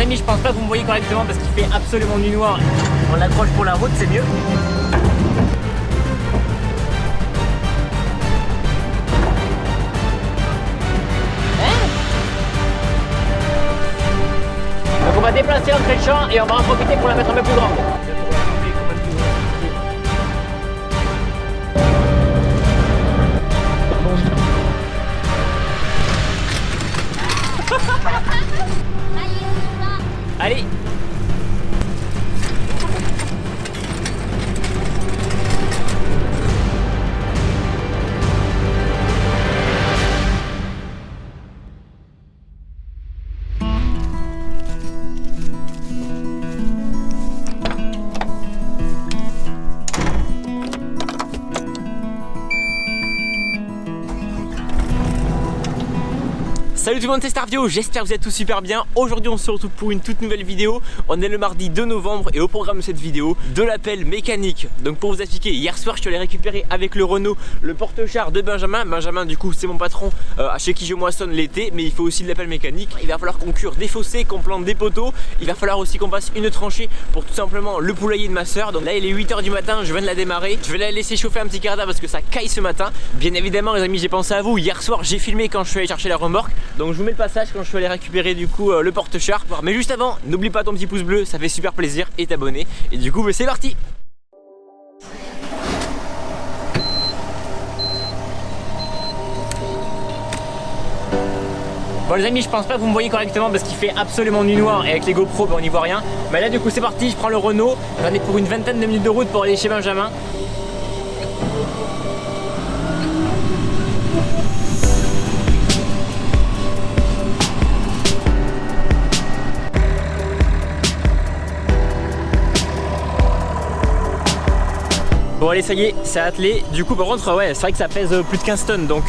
amis, je pense pas que vous me voyez correctement parce qu'il fait absolument nuit noire. On l'accroche pour la route, c'est mieux. Donc on va déplacer l'entrée de champ et on va en profiter pour la mettre un peu plus grande. Allez. Salut tout le monde, c'est Starvio, j'espère que vous êtes tous super bien. Aujourd'hui on se retrouve pour une toute nouvelle vidéo. On est le mardi 2 novembre et au programme de cette vidéo, de l'appel mécanique. Donc pour vous expliquer, hier soir je suis allé récupérer avec le Renault le porte-char de Benjamin. Benjamin du coup c'est mon patron chez qui je moissonne l'été, mais il faut aussi de l'appel mécanique. Il va falloir qu'on cure des fossés, qu'on plante des poteaux. Il va falloir aussi qu'on fasse une tranchée pour tout simplement le poulailler de ma soeur. Donc là il est 8 h du matin, je viens de la démarrer. Je vais la laisser chauffer un petit quart d'heure parce que ça caille ce matin. Bien évidemment les amis, j'ai pensé à vous. Hier soir j'ai filmé quand je suis allé chercher la remorque. Donc je vous mets le passage quand je suis allé récupérer du coup le porte-char. Mais juste avant, n'oublie pas ton petit pouce bleu, ça fait super plaisir, et t'abonner. Et du coup c'est parti. Bon les amis, je pense pas que vous me voyez correctement parce qu'il fait absolument nuit noire et avec les GoPro on n'y voit rien. Mais là du coup c'est parti, je prends le Renault. J'en ai pour une vingtaine de minutes de route pour aller chez Benjamin. Bon allez, ça y est, c'est attelé. Du coup par contre ouais, c'est vrai que ça pèse plus de 15 tonnes. Donc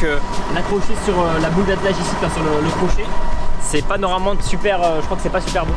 l'accrocher sur la boule d'attelage ici, enfin, sur le crochet, c'est pas normalement super, je crois que c'est pas super bon.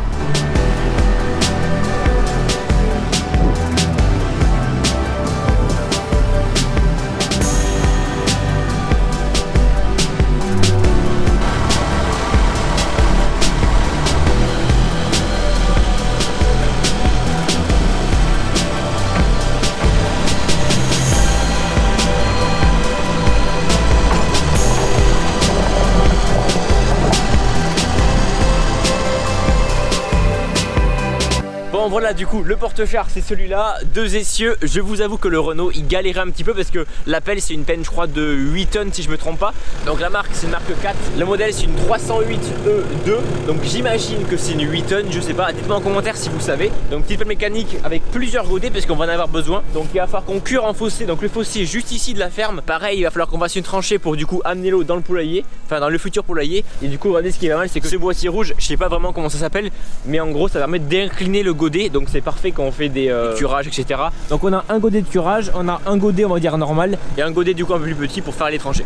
Bon voilà, du coup le porte-char c'est celui-là, 2 essieux. Je vous avoue que le Renault il galérait un petit peu parce que l'appel c'est une penne je crois de 8 tonnes si je me trompe pas. Donc la marque c'est une marque 4, le modèle c'est une 308 E2. Donc j'imagine que c'est une 8 tonnes, je sais pas, dites-moi en commentaire si vous savez. Donc petite pelle mécanique avec plusieurs godets parce qu'on va en avoir besoin. Donc il va falloir qu'on cure en fossé, donc le fossé est juste ici de la ferme. Pareil, il va falloir qu'on fasse une tranchée pour du coup amener l'eau dans le poulailler, enfin dans le futur poulailler. Et du coup regardez, ce qui est pas mal c'est que ce boîtier rouge, je sais pas vraiment comment ça s'appelle, mais en gros ça permet d'incliner le godet. Donc c'est parfait quand on fait des curages etc. Donc on a un godet de curage, on a un godet on va dire normal et un godet du coup un peu plus petit pour faire les tranchées.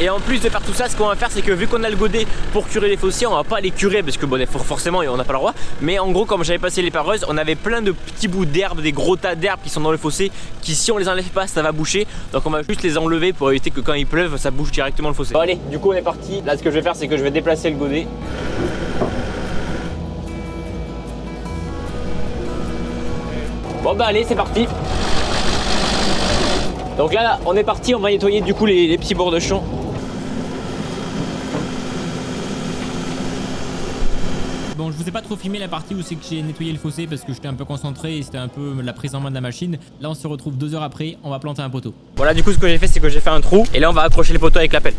Et en plus de faire tout ça, ce qu'on va faire c'est que vu qu'on a le godet pour curer les fossiers, on va pas les curer parce que bon forcément on n'a pas le droit. Mais en gros comme j'avais passé les pareuses, on avait plein de petits bouts d'herbe, des gros tas d'herbes qui sont dans le fossé, qui si on les enlève pas ça va boucher. Donc on va juste les enlever pour éviter que quand il pleuve ça bouche directement le fossé. Bon allez, du coup on est parti. Là ce que je vais faire c'est que je vais déplacer le godet. Bon bah allez, c'est parti. Donc là on est parti, on va nettoyer du coup les petits bords de champ. Bon, je vous ai pas trop filmé la partie où c'est que j'ai nettoyé le fossé parce que j'étais un peu concentré et c'était un peu la prise en main de la machine. Là on se retrouve 2 heures après, on va planter un poteau. Voilà, du coup ce que j'ai fait c'est que j'ai fait un trou et là on va accrocher les poteaux avec la pelle.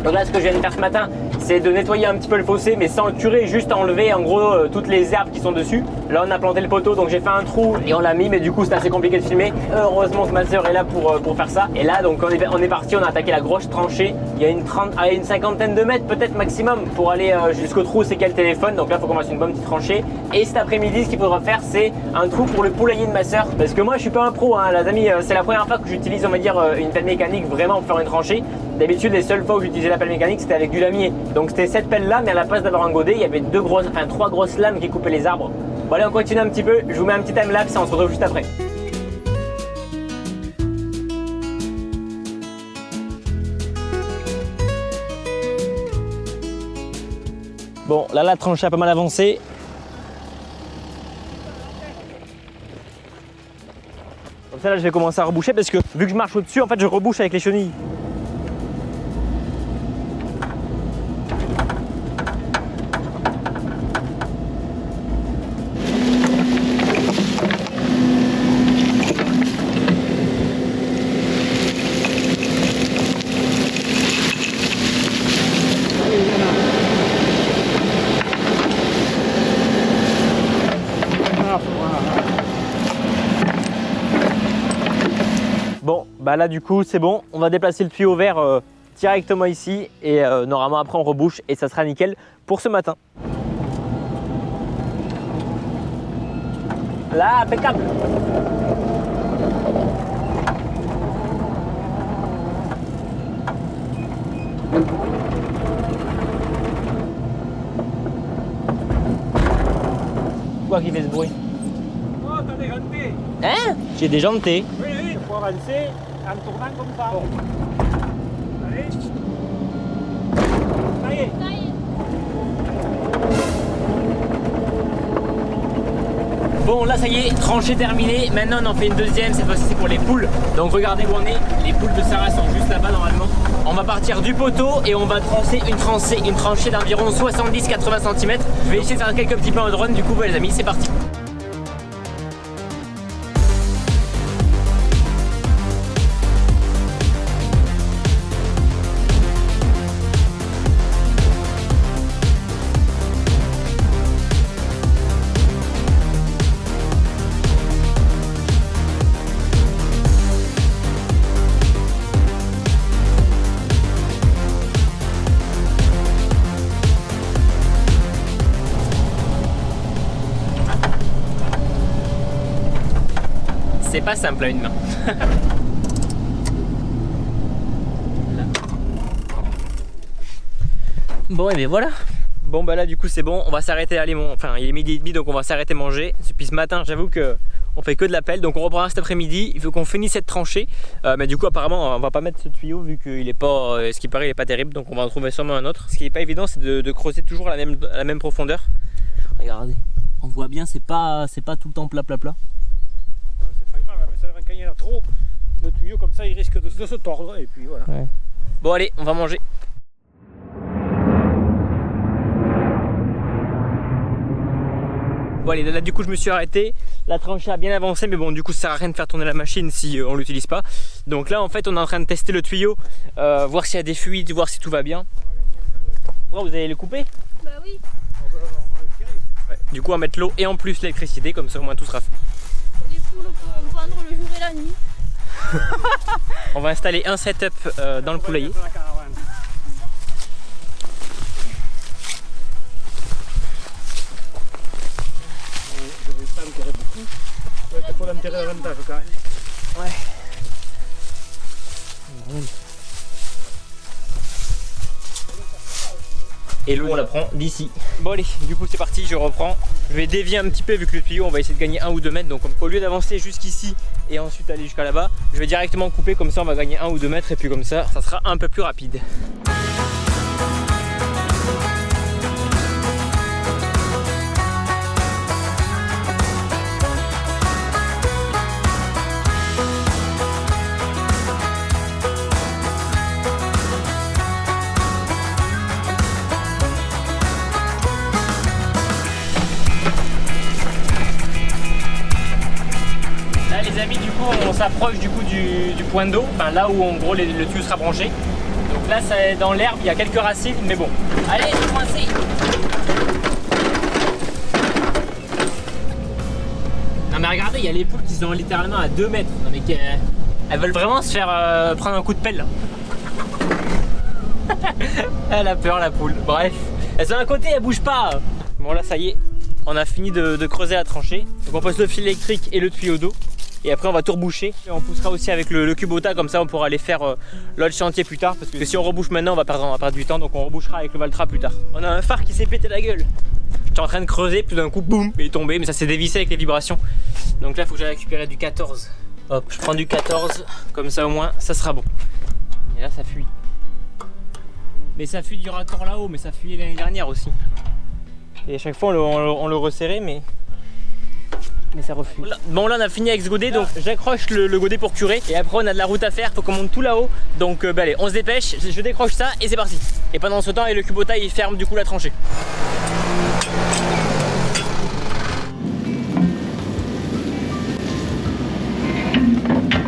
Donc là ce que je viens de faire ce matin c'est de nettoyer un petit peu le fossé mais sans le curer, juste enlever en gros toutes les herbes qui sont dessus. Là on a planté le poteau donc j'ai fait un trou et on l'a mis, mais du coup c'est assez compliqué de filmer. Heureusement que ma soeur est là pour faire ça. Et là donc on est parti, on a attaqué la grosse tranchée. Il y a une cinquantaine de mètres peut-être maximum pour aller jusqu'au trou où c'est quel téléphone. Donc là il faut qu'on fasse une bonne petite tranchée. Et cet après-midi ce qu'il faudra faire c'est un trou pour le poulailler de ma soeur. Parce que moi je suis pas un pro hein, les amis, c'est la première fois que j'utilise on va dire une pelle mécanique vraiment pour faire une tranchée. D'habitude les seules fois où j'utilisais la pelle mécanique c'était avec du lamier. Donc c'était cette pelle là mais à la place d'avoir un godet il y avait 3 grosses lames qui coupaient les arbres. Bon allez, on continue un petit peu, je vous mets un petit timelapse et on se retrouve juste après. Bon, là la tranchée a pas mal avancé. Comme ça là je vais commencer à reboucher parce que vu que je marche au-dessus, en fait je rebouche avec les chenilles. Bon, bah là du coup c'est bon, on va déplacer le tuyau vert directement ici et normalement après on rebouche et ça sera nickel pour ce matin. Là, impeccable. Pourquoi qui fait ce bruit? Oh, t'as déjanté. Hein? J'ai déjanté. Oui, oui, il faut avancer en tournant comme ça. Bon. Allez. Ça y est. Bon là ça y est, tranchée terminée, maintenant on en fait une deuxième, cette fois-ci c'est pour les poules. Donc regardez où on est, les poules de Sarah sont juste là-bas normalement. On va partir du poteau et on va trancher une tranchée d'environ 70-80 cm. Je vais essayer de faire quelques petits plans en drone, du coup les amis c'est parti. C'est pas simple à une main. Bon et bien voilà. Bon bah là du coup c'est bon, on va s'arrêter, allez enfin il est 12h30 donc on va s'arrêter manger. Depuis ce matin j'avoue que on fait que de la pelle, donc on reprendra cet après-midi. Il faut qu'on finisse cette tranchée, mais du coup apparemment on va pas mettre ce tuyau vu qu'il est pas, ce qui paraît il est pas terrible, donc on va en trouver sûrement un autre. Ce qui est pas évident c'est de creuser toujours à la même profondeur. Regardez, on voit bien c'est pas tout le temps plat. C'est pas grave, mais ça quand il y en a trop, le tuyau comme ça il risque de se tordre et puis voilà. Ouais. Bon allez, on va manger. Bon allez, là du coup je me suis arrêté, la tranchée a bien avancé mais bon du coup ça sert à rien de faire tourner la machine si on l'utilise pas. Donc là en fait on est en train de tester le tuyau, voir s'il y a des fuites, voir si tout va bien. Oh, vous allez le couper? Bah oui. On va le tirer. Ouais. Du coup on va mettre l'eau et en plus l'électricité, comme ça au moins tout sera fait. Les poules pourront pondre le jour et la nuit. On va installer un setup dans le poulailler. Je vais pas enterrer beaucoup. Il faut l'enterrer davantage quand même. Ouais. Et l'eau on la prend d'ici. Bon allez, du coup c'est parti, je reprends. Je vais dévier un petit peu vu que le tuyau on va essayer de gagner 1 ou 2 mètres. Donc au lieu d'avancer jusqu'ici et ensuite aller jusqu'à là-bas, je vais directement couper, comme ça on va gagner 1 ou 2 mètres et puis comme ça sera un peu plus rapide. Les amis, du coup on s'approche du coup du point d'eau, enfin là où en gros le tuyau sera branché. Donc là c'est dans l'herbe, il y a quelques racines mais bon. Allez, coincé. Non mais regardez, il y a les poules qui sont littéralement à 2 mètres. Non mais elles veulent vraiment se faire prendre un coup de pelle. Elle a peur la poule. Bref, elles sont à côté, elles bougent pas. Bon là ça y est, on a fini de creuser la tranchée. Donc on pose le fil électrique et le tuyau d'eau. Et après on va tout reboucher. Et on poussera aussi avec le Kubota, comme ça on pourra aller faire l'autre chantier plus tard. Parce que si on rebouche maintenant on va perdre du temps, donc on rebouchera avec le Valtra plus tard. On a un phare qui s'est pété la gueule. J'étais en train de creuser, puis d'un coup, boum, il est tombé, mais ça s'est dévissé avec les vibrations. Donc là, il faut que j'aille récupérer du 14. Hop, je prends du 14, comme ça au moins, ça sera bon. Et là, ça fuit. Mais ça fuit du raccord là-haut, mais ça fuyait l'année dernière aussi. Et à chaque fois, on le resserrait, mais ça refuse. Bon, là, on a fini avec ce godet, donc j'accroche le godet pour curer. Et après, on a de la route à faire, faut qu'on monte tout là-haut. Donc, bah, allez, on se dépêche, je décroche ça et c'est parti. Et pendant ce temps, le Kubota, il ferme du coup la tranchée.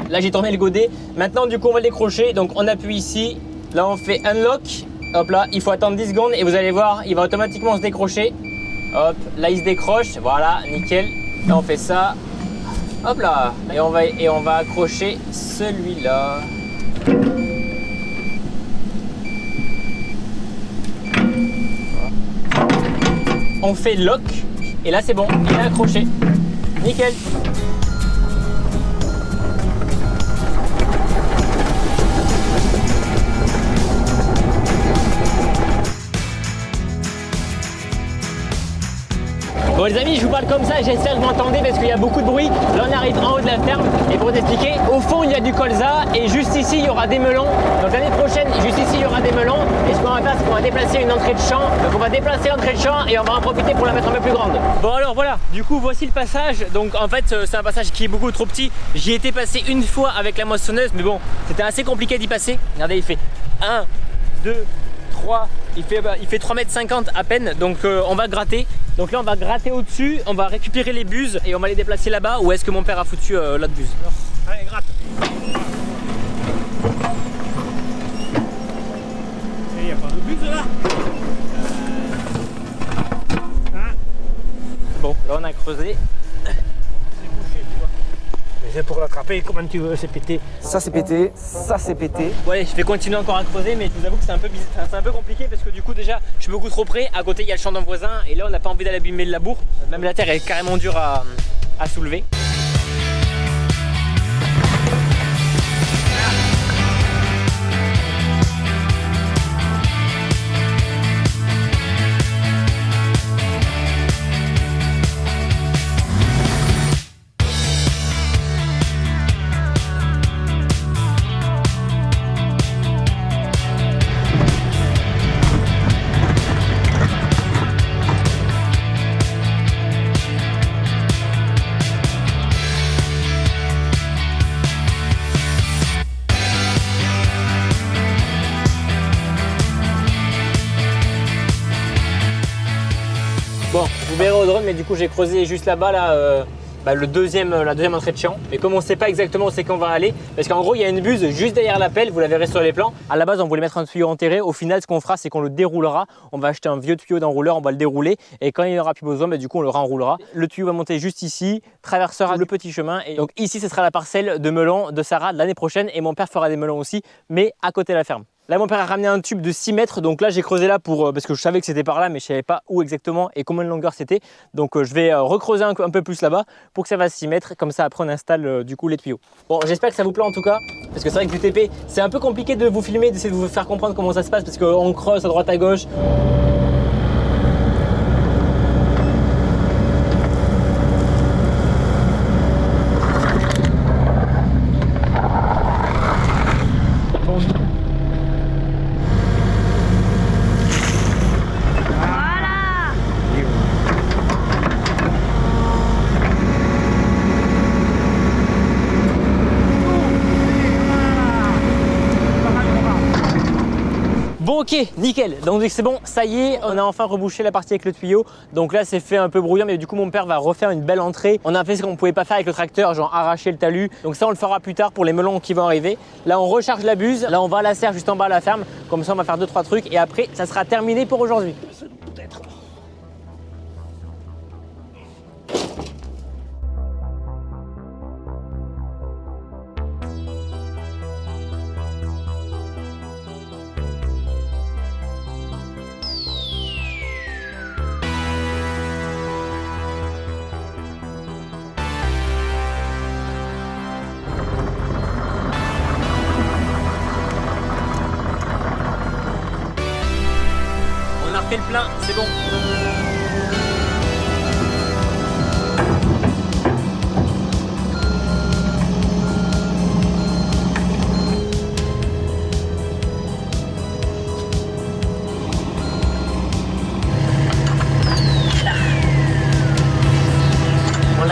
Là, j'ai tourné le godet. Maintenant, du coup, on va le décrocher. Donc, on appuie ici. Là, on fait unlock. Hop là, il faut attendre 10 secondes et vous allez voir, il va automatiquement se décrocher. Hop, là il se décroche, voilà, nickel. Là on fait ça. Hop là, et on va accrocher celui-là. On fait lock et là c'est bon, il est accroché. Nickel. Bon les amis, je vous parle comme ça, j'espère que vous m'entendez parce qu'il y a beaucoup de bruit. Là on arrive en haut de la ferme et pour vous expliquer, au fond il y a du colza et juste ici il y aura des melons. Donc l'année prochaine, juste ici il y aura des melons et ce qu'on va faire c'est qu'on va déplacer une entrée de champ. Donc on va déplacer l'entrée de champ et on va en profiter pour la mettre un peu plus grande. Bon alors voilà, du coup voici le passage. Donc en fait c'est un passage qui est beaucoup trop petit. J'y étais passé une fois avec la moissonneuse mais bon, c'était assez compliqué d'y passer. Regardez, il fait 1, 2, 3, il fait 3,50 m à peine, donc on va gratter. Donc là on va gratter au-dessus, on va récupérer les buses et on va les déplacer là-bas. Où est-ce que mon père a foutu l'autre buse? Allez, gratte. Il n'y a pas de buse là. Bon, là on a creusé. C'est pour l'attraper, comment tu veux, c'est pété. Ça c'est pété, ça c'est pété. Bon allez, je vais continuer encore à creuser, mais je vous avoue que c'est un peu bizarre, c'est un peu compliqué parce que du coup déjà je suis beaucoup trop près. À côté il y a le champ d'un voisin et là on n'a pas envie d'aller abîmer le labour. Même la terre est carrément dure à soulever. Bon, vous verrez au drone, mais du coup j'ai creusé juste là-bas là, la deuxième entrée de champ. Mais comme on ne sait pas exactement où c'est qu'on va aller, parce qu'en gros il y a une buse juste derrière la pelle, vous la verrez sur les plans. À la base on voulait mettre un tuyau enterré, au final ce qu'on fera c'est qu'on le déroulera. On va acheter un vieux tuyau d'enrouleur, on va le dérouler et quand il n'y aura plus besoin, du coup on le renroulera. Le tuyau va monter juste ici, traversera le petit chemin et donc ici ce sera la parcelle de melons de Sarah l'année prochaine et mon père fera des melons aussi, mais à côté de la ferme. Là mon père a ramené un tube de 6 mètres, donc là j'ai creusé là parce que je savais que c'était par là mais je savais pas où exactement et combien de longueur c'était. Donc je vais recreuser un peu plus là-bas pour que ça fasse 6 mètres, comme ça après on installe du coup les tuyaux. Bon, j'espère que ça vous plaît en tout cas, parce que c'est vrai que du TP c'est un peu compliqué de vous filmer, d'essayer de vous faire comprendre comment ça se passe parce qu'on creuse à droite à gauche. Bon ok, nickel, donc c'est bon, ça y est, on a enfin rebouché la partie avec le tuyau. Donc là c'est fait un peu brouillant, mais du coup mon père va refaire une belle entrée. On a fait ce qu'on ne pouvait pas faire avec le tracteur, genre arracher le talus. Donc ça on le fera plus tard pour les melons qui vont arriver. Là on recharge la buse, là on va la serre juste en bas à la ferme. Comme ça on va faire 2-3 trucs et après ça sera terminé pour aujourd'hui. Peut-être. On a refait le plein, c'est bon.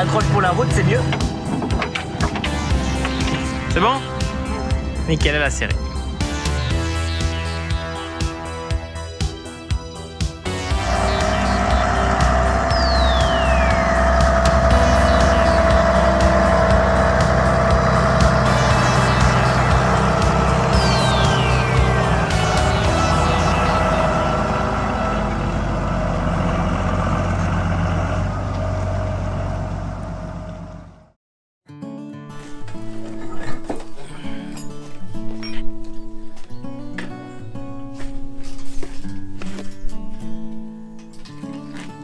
accroche pour la route, c'est mieux. C'est bon? Nickel, elle a serré.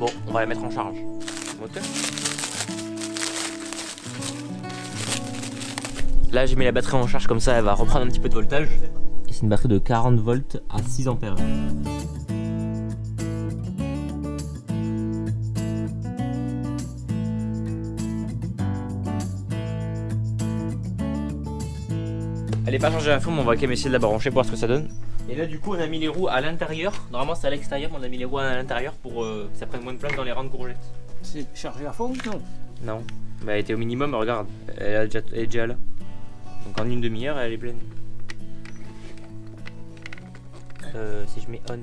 Bon, on va la mettre en charge. Moteur. Là, j'ai mis la batterie en charge comme ça, elle va reprendre un petit peu de voltage. Et c'est une batterie de 40 volts à 6 ampères. Elle est pas chargée à fond, mais on va quand même essayer de la brancher pour voir ce que ça donne. Et là, du coup, on a mis les roues à l'intérieur. Normalement, c'est à l'extérieur, mais on a mis les roues à l'intérieur pour que ça prenne moins de place dans les rangs de courgettes. C'est chargé à fond? Non. Non, mais elle était au minimum, regarde, elle est déjà là. Donc en une demi-heure, elle est pleine. Si je mets on,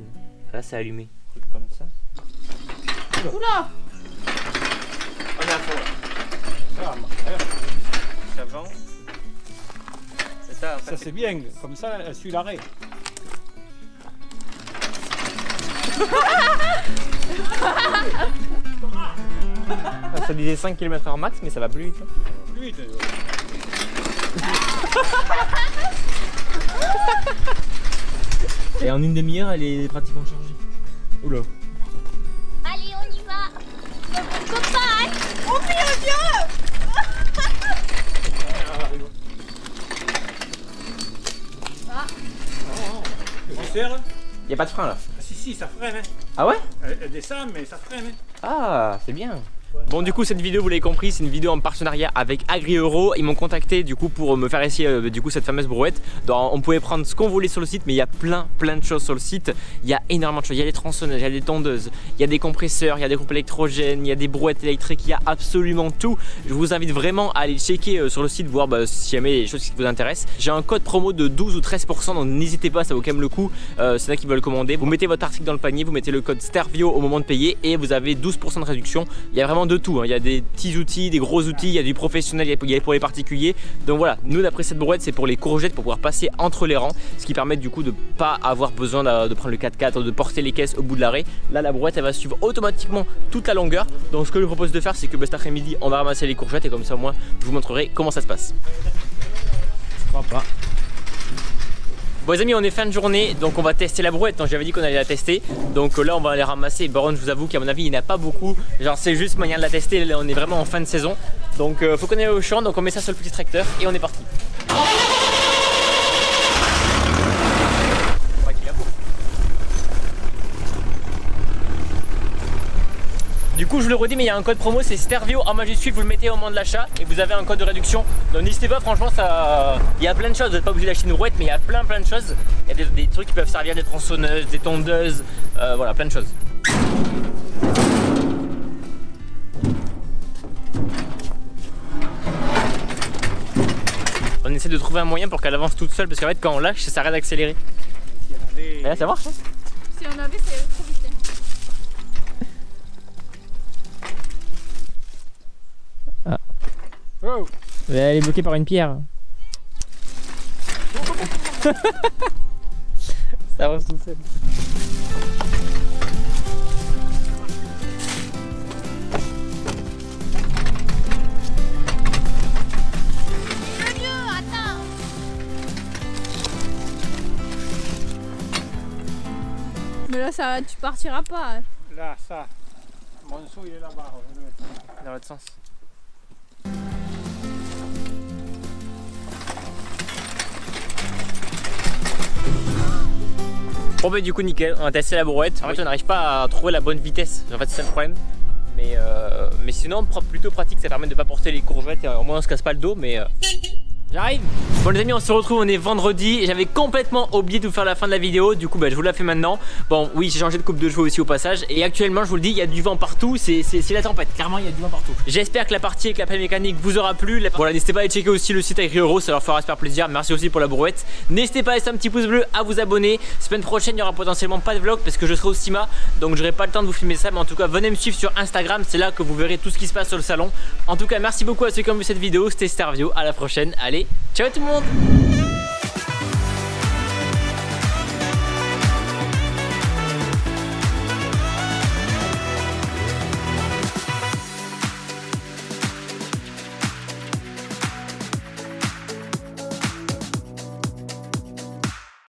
là c'est allumé. Truc comme ça. Oula! On est à fond là. Ça vend. C'est ça, en fait. Ça c'est bien, comme ça elle suit l'arrêt. Ça disait 5 km/h max, mais ça va plus vite. Plus vite. Et en une demi-heure, elle est pratiquement chargée. Oula. Allez, on y va! On peut pas, hein! Oh mon Dieu! Tu serres? Y a pas de frein là. Ah, si, ça freine. Hein. Ah ouais? Elle descend, mais ça freine. Hein. Ah, c'est bien. Bon, du coup, cette vidéo, vous l'avez compris, c'est une vidéo en partenariat avec AgriEuro. Ils m'ont contacté du coup pour me faire essayer du coup cette fameuse brouette. Donc, on pouvait prendre ce qu'on voulait sur le site, mais il y a plein de choses sur le site. Il y a énormément de choses. Il y a des tronçonneuses, il y a des tondeuses, il y a des compresseurs, il y a des groupes électrogènes, il y a des brouettes électriques, il y a absolument tout. Je vous invite vraiment à aller checker sur le site, voir si jamais il y a des choses qui vous intéressent. J'ai un code promo de 12 ou 13%, donc n'hésitez pas, ça vaut quand même le coup. C'est là qui veulent commander. Vous mettez votre article dans le panier, vous mettez le code STERVIO au moment de payer et vous avez 12% de réduction. Il y a vraiment de tout, hein. Il y a des petits outils, des gros outils, il y a du professionnel, il y a pour les particuliers. Donc voilà, nous d'après cette brouette, c'est pour les courgettes, pour pouvoir passer entre les rangs, ce qui permet du coup de pas avoir besoin de prendre le 4x4 ou de porter les caisses au bout de l'arrêt. Là, la brouette, elle va suivre automatiquement toute la longueur. Donc ce que je vous propose de faire, c'est que cet après-midi, on va ramasser les courgettes et comme ça, moi, je vous montrerai comment ça se passe. Je crois pas. Bon les amis, on est fin de journée, donc on va tester la brouette. J'avais dit qu'on allait la tester, donc là on va aller ramasser. Baron, je vous avoue qu'à mon avis il n'y en a pas beaucoup. Genre c'est juste moyen de la tester, là on est vraiment en fin de saison. Donc faut qu'on aille au champ, donc on met ça sur le petit tracteur et on est parti. Du coup je le redis, mais il y a un code promo, c'est STERVIO en majuscule, vous le mettez au moment de l'achat et vous avez un code de réduction. Donc n'hésitez pas, franchement ça, il y a plein de choses, vous n'êtes pas obligé d'acheter une brouette, mais il y a plein de choses. Il y a des trucs qui peuvent servir, des tronçonneuses, des tondeuses, voilà, plein de choses. On essaie de trouver un moyen pour qu'elle avance toute seule, parce qu'en fait quand on lâche, ça s'arrête d'accélérer. Et là ça marche hein? Si on avait, c'est trop vite. Oh. Elle est bloquée par une pierre. Ça avance tout seul. Attends! Mais là, ça, tu partiras pas. Hein. Là, ça. Mon saut, il est là-bas. Dans l'autre sens. Bon bah du coup nickel, on va tester la brouette. En fait on n'arrive pas à trouver la bonne vitesse, en fait c'est ça le problème. Mais sinon plutôt pratique, ça permet de ne pas porter les courgettes et au moins on se casse pas le dos. Mais J'arrive. Bon les amis, on se retrouve, on est vendredi. J'avais complètement oublié de vous faire la fin de la vidéo. Du coup je vous la fais maintenant. Bon oui, j'ai changé de coupe de cheveux aussi au passage. Et actuellement je vous le dis, il y a du vent partout. C'est la tempête, clairement il y a du vent partout. J'espère que la partie avec la pelle mécanique vous aura plu. Voilà, n'hésitez pas à aller checker aussi le site avec Euro, ça leur fera super plaisir. Merci aussi pour la brouette. N'hésitez pas à laisser un petit pouce bleu, à vous abonner. Semaine prochaine il y aura potentiellement pas de vlog parce que je serai au CIMA. Donc j'aurai pas le temps de vous filmer ça. Mais en tout cas venez me suivre sur Instagram. C'est là que vous verrez tout ce qui se passe sur le salon. En tout cas merci beaucoup à ceux qui ont vu cette vidéo. C'était Starvio, à la prochaine. Allez, ciao tout le monde.